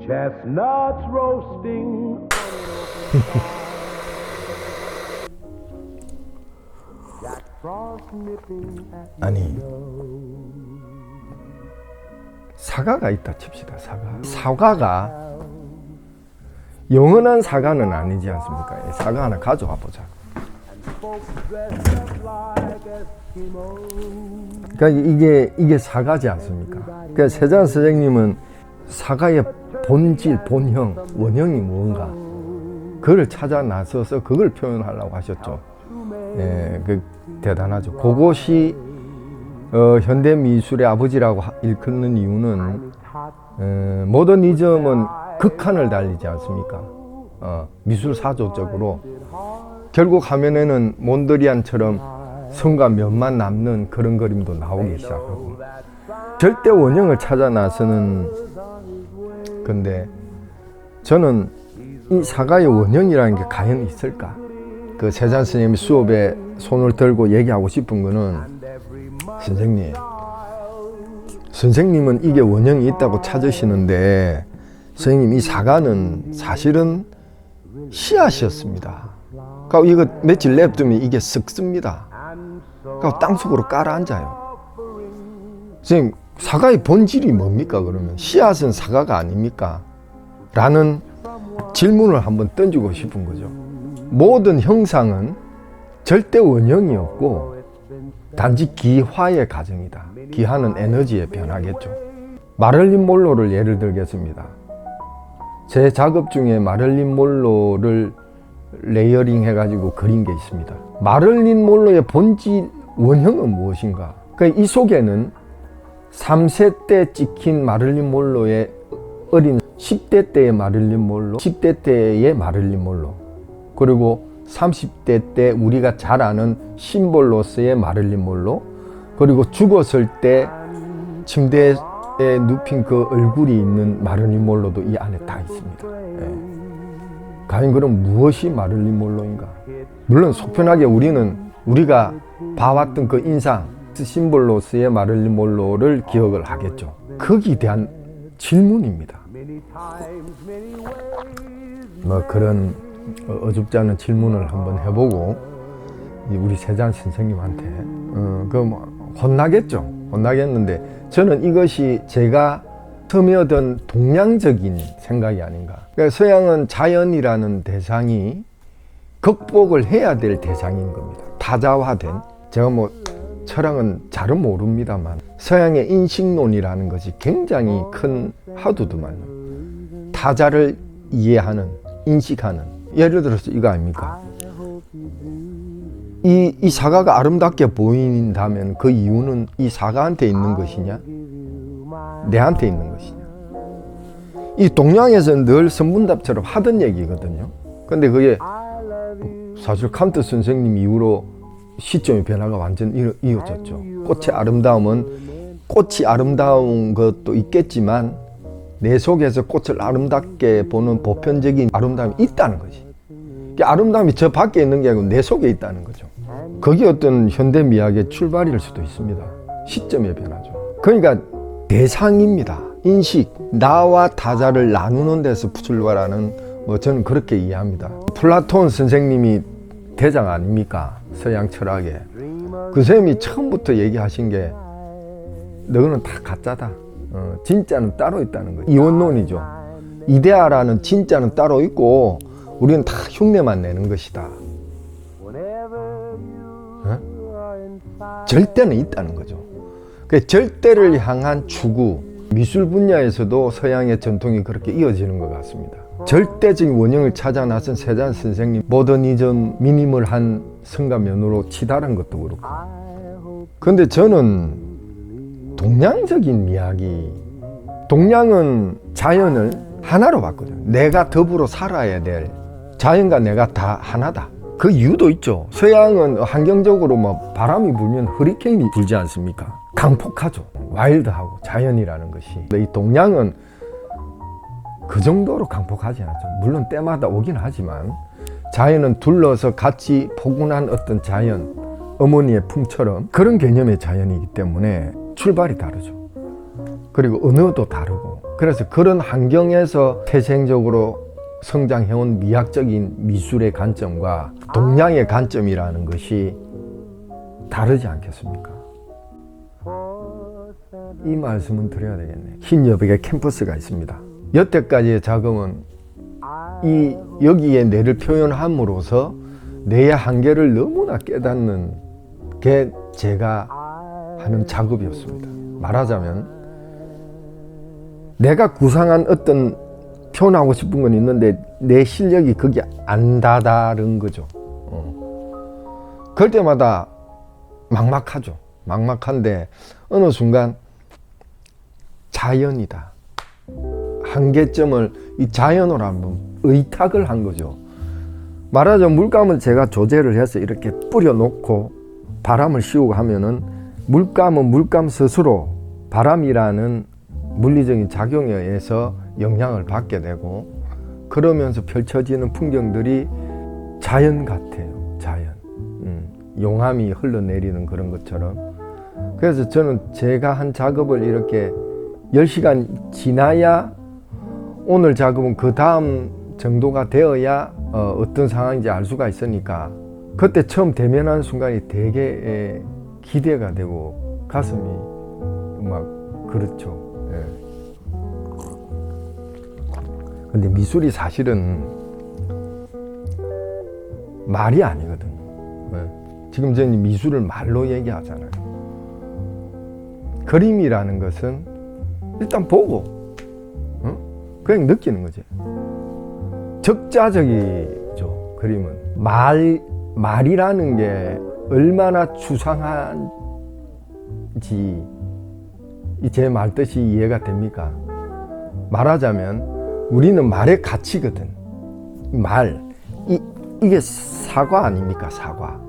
Chestnuts roasting. Jack Frost nipping at 아니, 사과가 있다 칩시다. 사과가 영원한 사과는 아니지 않습니까? 사과 하나 가져와 보자. 그러니까 이게 사과지 않습니까? 그러니까 세잔 선생님은 사과의 본질, 본형, 원형이 무언가 그걸 찾아 나서서 그걸 표현하려고 하셨죠. 예, 그 대단하죠. 그것이 현대 미술의 아버지라고 일컫는 이유는 모더니즘은 극한을 달리지 않습니까? 미술 사조적으로 결국 화면에는 몬드리안처럼 선과 면만 남는 그런 그림도 나오기 시작하고 절대 원형을 찾아 나서는 건데 저는 이 사과의 원형이라는 게 과연 있을까? 그 세잔 스님이 수업에 손을 들고 얘기하고 싶은 거는 선생님은 이게 원형이 있다고 찾으시는데 선생님 이 사과는 사실은 씨앗이었습니다. 그러니까 이거 며칠 냅두면 이게 썩습니다. 그러니까 땅속으로 깔아앉아요. 선생님 사과의 본질이 뭡니까 그러면? 씨앗은 사과가 아닙니까? 라는 질문을 한번 던지고 싶은 거죠. 모든 형상은 절대 원형이 없고 단지 기화의 과정이다. 기화는 에너지의 변화겠죠. 마를린 몰로를 예를 들겠습니다. 제 작업 중에 마를린 몰로를 레이어링 해가지고 그린 게 있습니다. 마를린 몰로의 본질 원형은 무엇인가? 이 속에는 3세 때 찍힌 마를린 몰로의 어린 10대 때의 마릴린 몰로, 10대 때의 마릴린 몰로, 그리고 30대 때 우리가 잘 아는 심볼로스의 마릴린 몰로, 그리고 죽었을 때 침대에 눕힌 그 얼굴이 있는 마릴린 몰로도 이 안에 다 있습니다. 예. 과연 그럼 무엇이 마릴린 몰로인가? 물론 속편하게 우리가 봐왔던 그 인상, 심볼로스의 마릴린 몰로를 기억을 하겠죠. 거기에 대한 질문입니다. 뭐 그런 어줍지 않은 질문을 한번 해보고 우리 세잔 선생님한테 혼나겠죠. 혼나겠는데 저는 이것이 제가 스며든 동양적인 생각이 아닌가. 그러니까 서양은 자연이라는 대상이 극복을 해야 될 대상인 겁니다. 타자화된, 제가 뭐 철학은 잘은 모릅니다만 서양의 인식론이라는 것이 굉장히 큰 하두두만 타자를 이해하는, 인식하는, 예를 들어서 이거 아닙니까? 이 사과가 아름답게 보인다면 그 이유는 이 사과한테 있는 것이냐? 내한테 있는 것이냐? 이 동양에서는 늘 선문답처럼 하던 얘기거든요. 근데 그게 사실 칸트 선생님 이후로 시점의 변화가 완전 이어졌죠. 꽃의 아름다움은 꽃이 아름다운 것도 있겠지만 내 속에서 꽃을 아름답게 보는 보편적인 아름다움이 있다는 거지. 아름다움이 저 밖에 있는 게 아니고 내 속에 있다는 거죠. 그게 어떤 현대 미학의 출발일 수도 있습니다. 시점의 변화죠. 그러니까 대상입니다. 인식, 나와 타자를 나누는 데서 출발하는, 저는 그렇게 이해합니다. 플라톤 선생님이 대장 아닙니까? 서양 철학에. 그 선생님이 처음부터 얘기하신 게 너는 다 가짜다. 진짜는 따로 있다는 거예요. 이원론이죠. 이데아라는 진짜는 따로 있고 우리는 다 흉내만 내는 것이다. 절대는 있다는 거죠. 그 절대를 향한 추구, 미술 분야에서도 서양의 전통이 그렇게 이어지는 것 같습니다. 절대적인 원형을 찾아 나선 세잔 선생님, 모더니즘 미니멀한 성가면으로 치달은 것도 그렇고. 그런데 저는 동양적인 이야기, 동양은 자연을 하나로 봤거든요. 내가 더불어 살아야 될, 자연과 내가 다 하나다. 그 이유도 있죠. 서양은 환경적으로 뭐 바람이 불면 허리케인이 불지 않습니까? 강폭하죠. 와일드하고 자연이라는 것이. 이 동양은 그 정도로 강폭하지 않죠. 물론 때마다 오긴 하지만 자연은 둘러서 같이 포근한 어떤 자연, 어머니의 품처럼 그런 개념의 자연이기 때문에 출발이 다르죠. 그리고 언어도 다르고, 그래서 그런 환경에서 태생적으로 성장해온 미학적인 미술의 관점과 동양의 관점이라는 것이 다르지 않겠습니까? 이 말씀은 드려야 되겠네. 흰 여백에 캠퍼스가 있습니다. 여태까지의 작업은 여기에 내를 표현함으로써 내의 한계를 너무나 깨닫는 게 제가 하는 작업이었습니다. 말하자면 내가 구상한 어떤 표현하고 싶은 건 있는데 내 실력이 거기 안 다다른 거죠. 그럴 때마다 막막하죠. 막막한데 어느 순간 자연이다. 한계점을 이 자연으로 한번 의탁을 한 거죠. 말하자면 물감을 제가 조제를 해서 이렇게 뿌려놓고 바람을 씌우고 하면은 물감은 물감 스스로 바람이라는 물리적인 작용에 의해서 영향을 받게 되고, 그러면서 펼쳐지는 풍경들이 자연 같아요. 자연. 용암이 흘러내리는 그런 것처럼. 그래서 저는 제가 한 작업을 이렇게 10시간 지나야 오늘 작업은 그 다음 정도가 되어야 어떤 상황인지 알 수가 있으니까, 그때 처음 대면하는 순간이 되게 기대가 되고 가슴이 막 그렇죠. 예. 근데 미술이 사실은 말이 아니거든요. 예. 지금 저는 미술을 말로 얘기하잖아요. 그림이라는 것은 일단 보고 그냥 느끼는 거지. 적자적이죠. 그림은 말이라는 게 얼마나 추상한지 제 말 뜻이 이해가 됩니까? 말하자면 우리는 말의 가치거든. 이게 사과 아닙니까? 사과.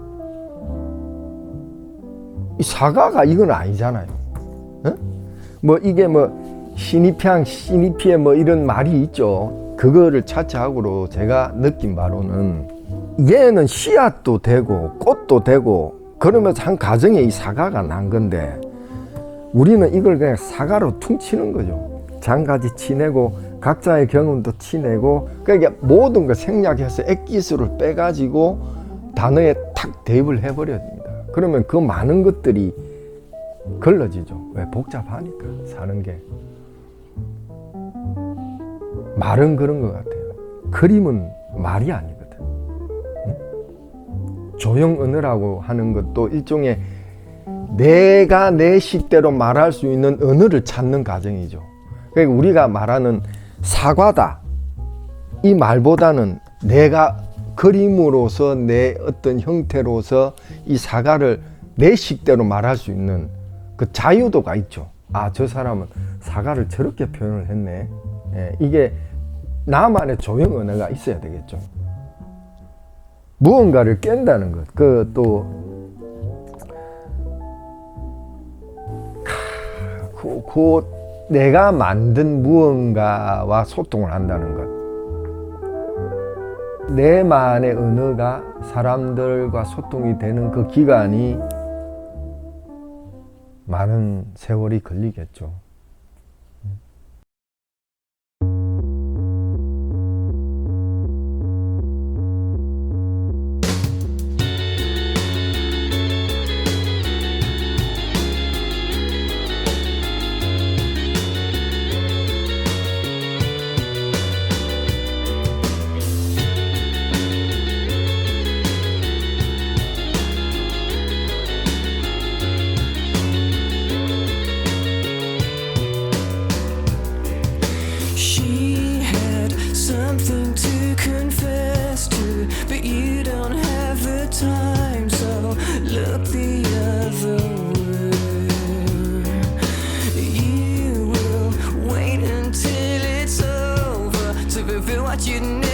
이 사과가 이건 아니잖아요. 뭐 이게 뭐 시니피에 뭐 이런 말이 있죠. 그거를 차차하고로 제가 느낀 바로는 얘는 씨앗도 되고 꽃도 되고 그러면서 한 가정에 이 사과가 난 건데, 우리는 이걸 그냥 사과로 퉁치는 거죠. 장가지 치내고 각자의 경험도 치내고, 그러니까 모든 걸 생략해서 액기스를 빼가지고 단어에 탁 대입을 해버려야 됩니다. 그러면 그 많은 것들이 걸러지죠. 왜? 복잡하니까 사는 게. 말은 그런 것 같아요. 그림은 말이 아니거든. 조형 언어라고 하는 것도 일종의 내가 내 식대로 말할 수 있는 언어를 찾는 과정이죠. 그러니까 우리가 말하는 사과다, 이 말보다는 내가 그림으로서 내 어떤 형태로서 이 사과를 내 식대로 말할 수 있는 그 자유도가 있죠. 아, 저 사람은 사과를 저렇게 표현을 했네. 예, 이게 나만의 조형 언어가 있어야 되겠죠. 무언가를 깬다는 것, 내가 만든 무언가와 소통을 한다는 것. 내만의 언어가 사람들과 소통이 되는 그 기간이 많은 세월이 걸리겠죠. What you need.